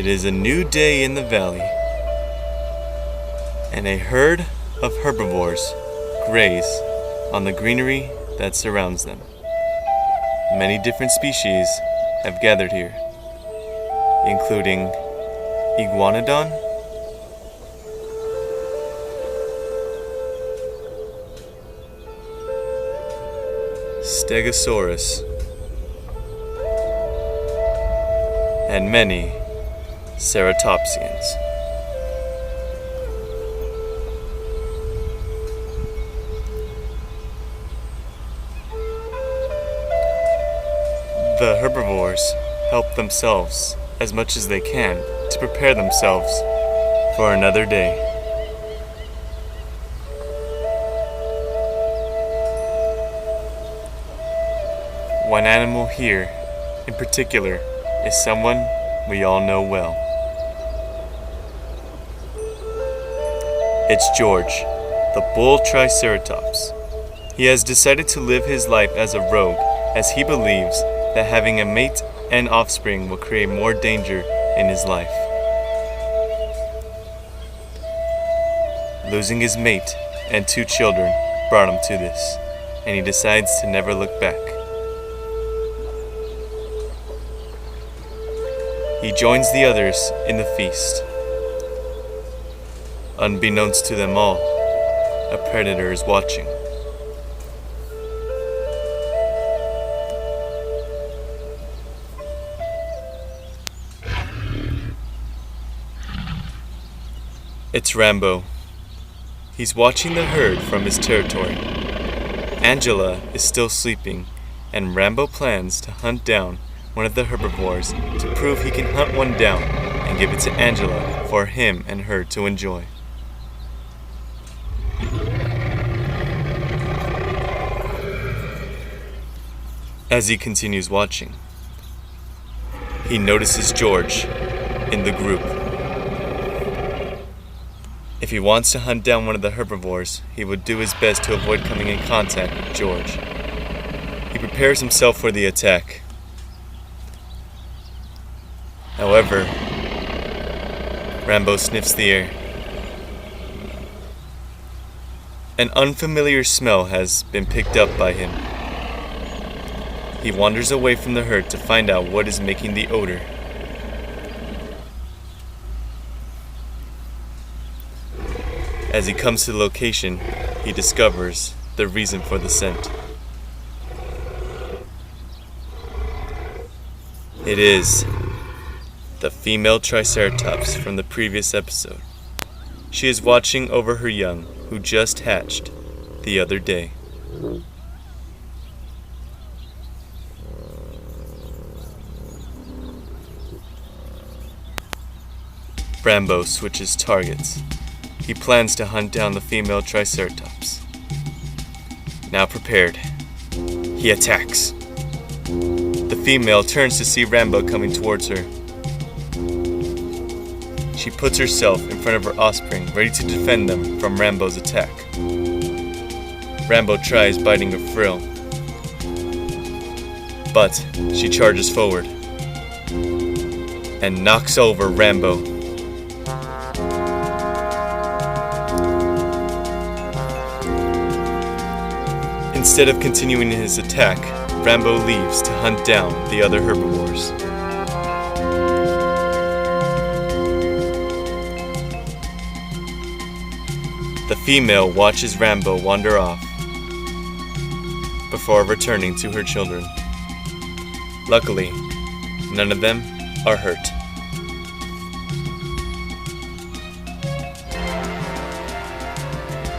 It is a new day in the valley, and a herd of herbivores graze on the greenery that surrounds them. Many different species have gathered here, including iguanodon, stegosaurus, and many ceratopsians. The herbivores help themselves as much as they can to prepare themselves for another day. One animal here, in particular, is someone we all know well. It's George, the bull Triceratops. He has decided to live his life as a rogue, as he believes that having a mate and offspring will create more danger in his life. Losing his mate and 2 children brought him to this, and he decides to never look back. He joins the others in the feast. Unbeknownst to them all, a predator is watching. It's Ranbo. He's watching the herd from his territory. Angela is still sleeping, and Ranbo plans to hunt down one of the herbivores to prove he can hunt one down and give it to Angela for him and her to enjoy. As he continues watching, he notices George in the group. If he wants to hunt down one of the herbivores, he would do his best to avoid coming in contact with George. He prepares himself for the attack. However, Ranbo sniffs the air. An unfamiliar smell has been picked up by him. He wanders away from the herd to find out what is making the odor. As he comes to the location, he discovers the reason for the scent. It is the female Triceratops from the previous episode. She is watching over her young, who just hatched the other day. Ranbo switches targets. He plans to hunt down the female Triceratops. Now prepared, he attacks. The female turns to see Ranbo coming towards her. She puts herself in front of her offspring, ready to defend them from Ranbo's attack. Ranbo tries biting her frill, but she charges forward and knocks over Ranbo. Instead of continuing his attack, Ranbo leaves to hunt down the other herbivores. The female watches Ranbo wander off before returning to her children. Luckily, none of them are hurt.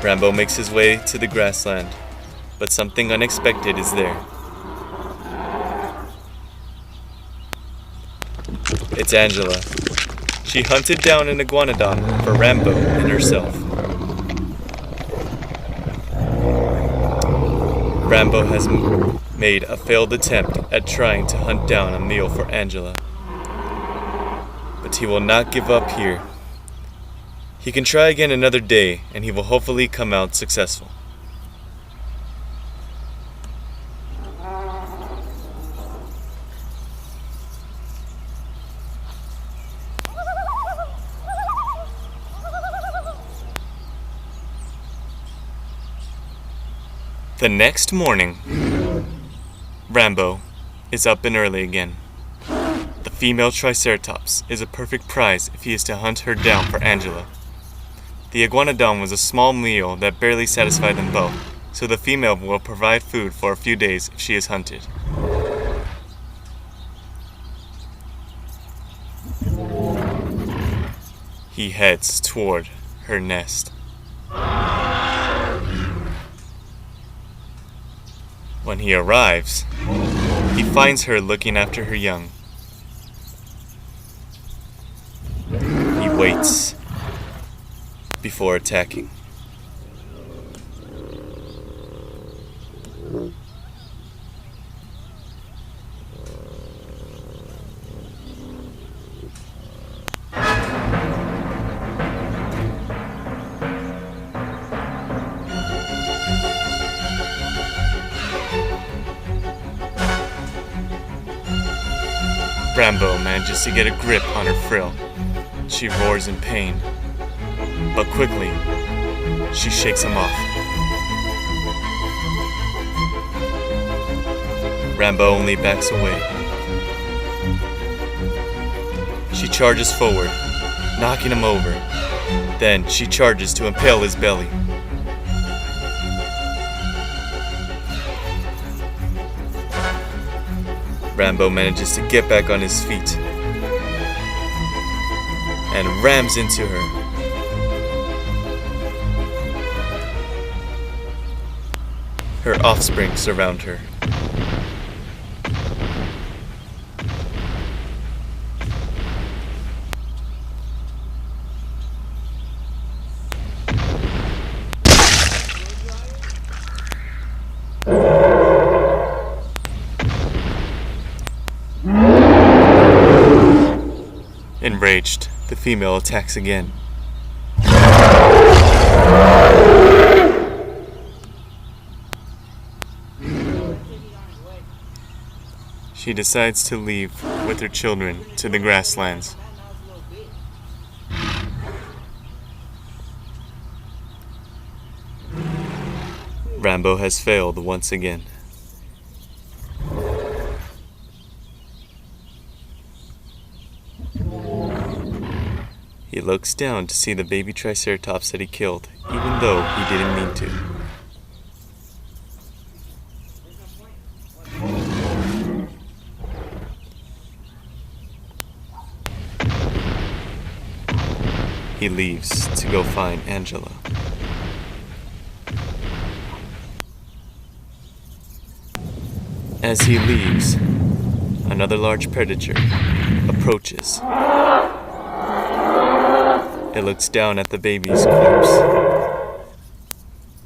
Ranbo makes his way to the grassland, but something unexpected is there. It's Angela. She hunted down an iguanodon for Ranbo and herself. Ranbo has made a failed attempt at trying to hunt down a meal for Angela. But he will not give up here. He can try again another day, and he will hopefully come out successful. The next morning, Ranbo is up and early again. The female Triceratops is a perfect prize if he is to hunt her down for Angela. The iguanodon was a small meal that barely satisfied them both, so the female will provide food for a few days if she is hunted. He heads toward her nest. When he arrives, he finds her looking after her young. He waits before attacking. Ranbo manages to get a grip on her frill. She roars in pain, but quickly, she shakes him off. Ranbo only backs away. She charges forward, knocking him over. Then she charges to impale his belly. Ranbo manages to get back on his feet and rams into her. Her offspring surround her. Enraged, the female attacks again. She decides to leave with her children to the grasslands. Ranbo has failed once again. He looks down to see the baby Triceratops that he killed, even though he didn't mean to. He leaves to go find Angela. As he leaves, another large predator approaches. It looks down at the baby's corpse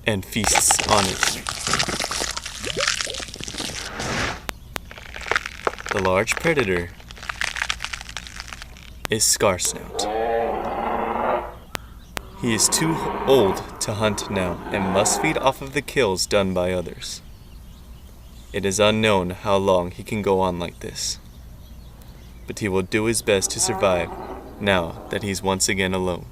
and feasts on it. The large predator is Scarsnout. He is too old to hunt now and must feed off of the kills done by others. It is unknown how long he can go on like this, but he will do his best to survive now that he's once again alone.